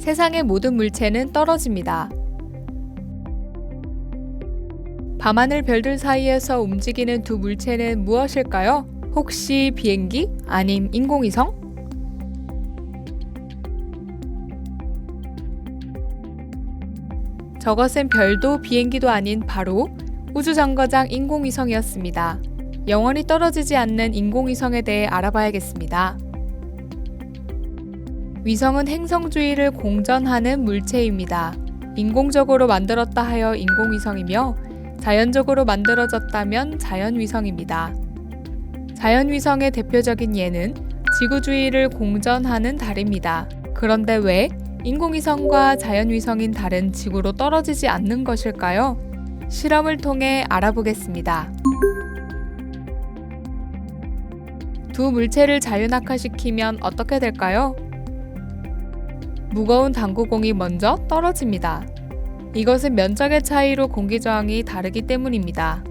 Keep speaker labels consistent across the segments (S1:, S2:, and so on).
S1: 세상의 모든 물체는 떨어집니다. 밤하늘 별들 사이에서 움직이는 두 물체는 무엇일까요? 혹시 비행기? 아님 인공위성? 저것은 별도 비행기도 아닌 바로 우주정거장 인공위성이었습니다. 영원히 떨어지지 않는 인공위성에 대해 알아봐야겠습니다. 위성은 행성 주위를 공전하는 물체입니다. 인공적으로 만들었다 하여 인공위성이며 자연적으로 만들어졌다면 자연위성입니다. 자연위성의 대표적인 예는 지구 주위를 공전하는 달입니다. 그런데 왜 인공위성과 자연위성인 달은 지구로 떨어지지 않는 것일까요? 실험을 통해 알아보겠습니다. 두 물체를 자유낙하시키면 어떻게 될까요? 무거운 당구공이 먼저 떨어집니다. 이것은 면적의 차이로 공기 저항이 다르기 때문입니다.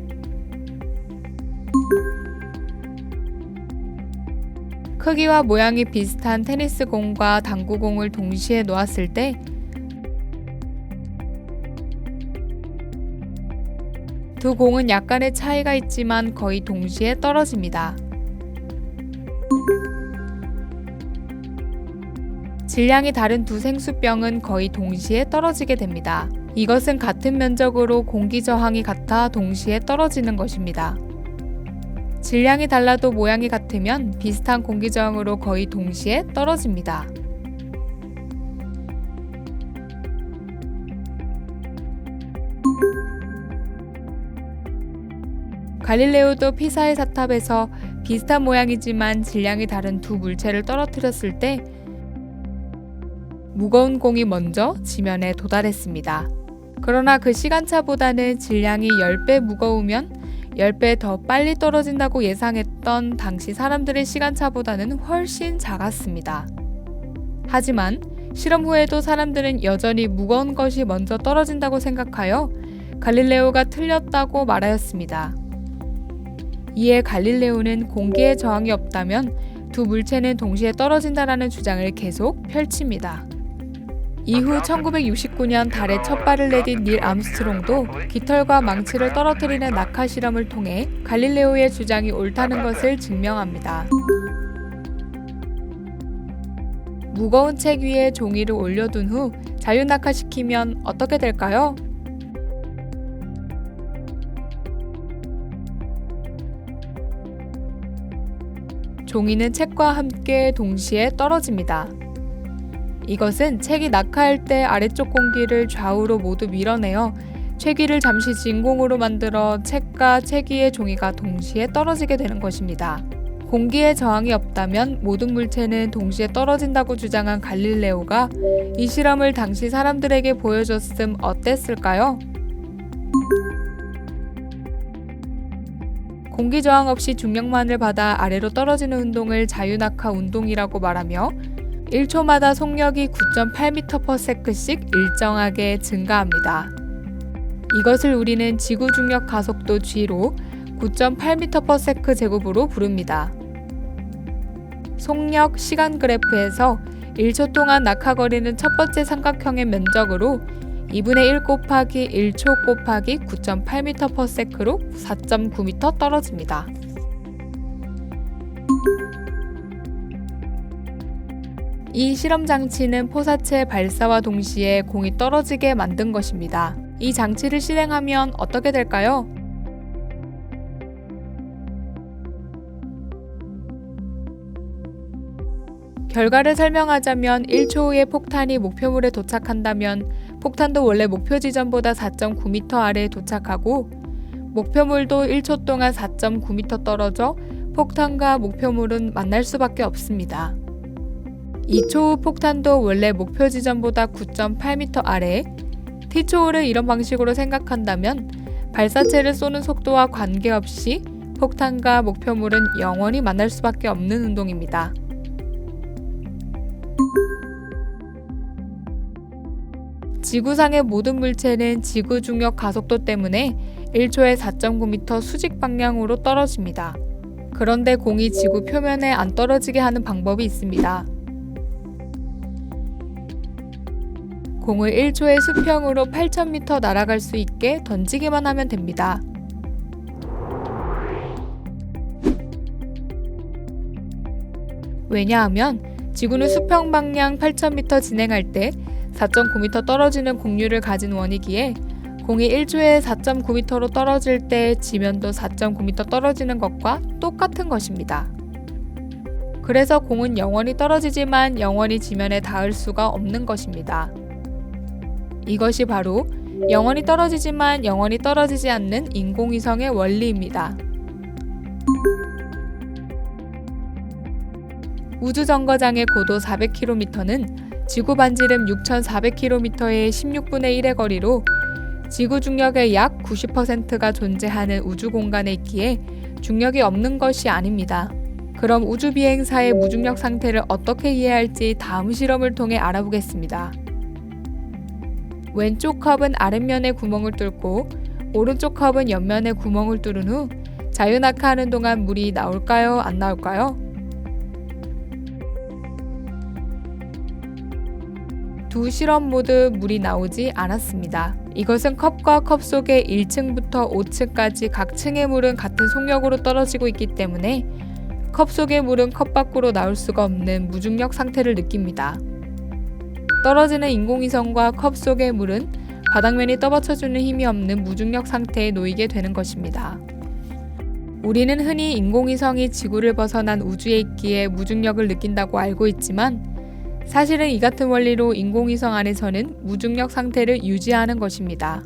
S1: 크기와 모양이 비슷한 테니스공과 당구공을 동시에 놓았을 때 두 공은 약간의 차이가 있지만 거의 동시에 떨어집니다. 질량이 다른 두 생수병은 거의 동시에 떨어지게 됩니다. 이것은 같은 면적으로 공기 저항이 같아 동시에 떨어지는 것입니다. 질량이 달라도 모양이 같으면 비슷한 공기 저항으로 거의 동시에 떨어집니다. 갈릴레오도 피사의 사탑에서 비슷한 모양이지만 질량이 다른 두 물체를 떨어뜨렸을 때 무거운 공이 먼저 지면에 도달했습니다. 그러나 그 시간차보다는 질량이 10배 무거우면 10배 더 빨리 떨어진다고 예상했던 당시 사람들의 시간차보다는 훨씬 작았습니다. 하지만 실험 후에도 사람들은 여전히 무거운 것이 먼저 떨어진다고 생각하여 갈릴레오가 틀렸다고 말하였습니다. 이에 갈릴레오는 공기에 저항이 없다면 두 물체는 동시에 떨어진다라는 주장을 계속 펼칩니다. 이후 1969년 달에 첫 발을 내딘 닐 암스트롱도 깃털과 망치를 떨어뜨리는 낙하 실험을 통해 갈릴레오의 주장이 옳다는 것을 증명합니다. 무거운 책 위에 종이를 올려둔 후 자유낙하시키면 어떻게 될까요? 종이는 책과 함께 동시에 떨어집니다. 이것은 책이 낙하할 때 아래쪽 공기를 좌우로 모두 밀어내어 책 위를 잠시 진공으로 만들어 책과 책 위의 종이가 동시에 떨어지게 되는 것입니다. 공기에 저항이 없다면 모든 물체는 동시에 떨어진다고 주장한 갈릴레오가 이 실험을 당시 사람들에게 보여줬음 어땠을까요? 공기 저항 없이 중력만을 받아 아래로 떨어지는 운동을 자유낙하 운동이라고 말하며 1초마다 속력이 9.8m/s씩 일정하게 증가합니다. 이것을 우리는 지구 중력 가속도 g로 9.8m/s 제곱으로 부릅니다. 속력 시간 그래프에서 1초 동안 낙하거리는 첫 번째 삼각형의 면적으로 2분의 1 곱하기 1초 곱하기 9.8m/s로 4.9m 떨어집니다. 이 실험 장치는 포사체 발사와 동시에 공이 떨어지게 만든 것입니다. 이 장치를 실행하면 어떻게 될까요? 결과를 설명하자면 1초 후에 폭탄이 목표물에 도착한다면 폭탄도 원래 목표 지점보다 4.9m 아래에 도착하고 목표물도 1초 동안 4.9m 떨어져 폭탄과 목표물은 만날 수밖에 없습니다. 2초 후 폭탄도 원래 목표 지점보다 9.8m 아래, T초를 이런 방식으로 생각한다면 발사체를 쏘는 속도와 관계없이 폭탄과 목표물은 영원히 만날 수밖에 없는 운동입니다. 지구상의 모든 물체는 지구 중력 가속도 때문에 1초에 4.9m 수직 방향으로 떨어집니다. 그런데 공이 지구 표면에 안 떨어지게 하는 방법이 있습니다. 공을 1초의 수평으로 8,000m 날아갈 수 있게 던지기만 하면 됩니다. 왜냐하면 지구는 수평 방향 8,000m 진행할 때 4.9m 떨어지는 공률을 가진 원이기에 공이 1초에 4.9m로 떨어질 때 지면도 4.9m 떨어지는 것과 똑같은 것입니다. 그래서 공은 영원히 떨어지지만 영원히 지면에 닿을 수가 없는 것입니다. 이것이 바로 영원히 떨어지지만 영원히 떨어지지 않는 인공위성의 원리입니다. 우주정거장의 고도 400km는 지구 반지름 6,400km의 16분의 1의 거리로 지구 중력의 약 90%가 존재하는 우주 공간에 있기에 중력이 없는 것이 아닙니다. 그럼 우주 비행사의 무중력 상태를 어떻게 이해할지 다음 실험을 통해 알아보겠습니다. 왼쪽 컵은 아랫면에 구멍을 뚫고 오른쪽 컵은 옆면에 구멍을 뚫은 후 자유낙하하는 동안 물이 나올까요? 안 나올까요? 두 실험 모두 물이 나오지 않았습니다. 이것은 컵과 컵 속에 1층부터 5층까지 각 층의 물은 같은 속력으로 떨어지고 있기 때문에 컵 속의 물은 컵 밖으로 나올 수가 없는 무중력 상태를 느낍니다. 떨어지는 인공위성과 컵 속의 물은 바닥면이 떠받쳐주는 힘이 없는 무중력 상태에 놓이게 되는 것입니다. 우리는 흔히 인공위성이 지구를 벗어난 우주에 있기에 무중력을 느낀다고 알고 있지만 사실은 이 같은 원리로 인공위성 안에서는 무중력 상태를 유지하는 것입니다.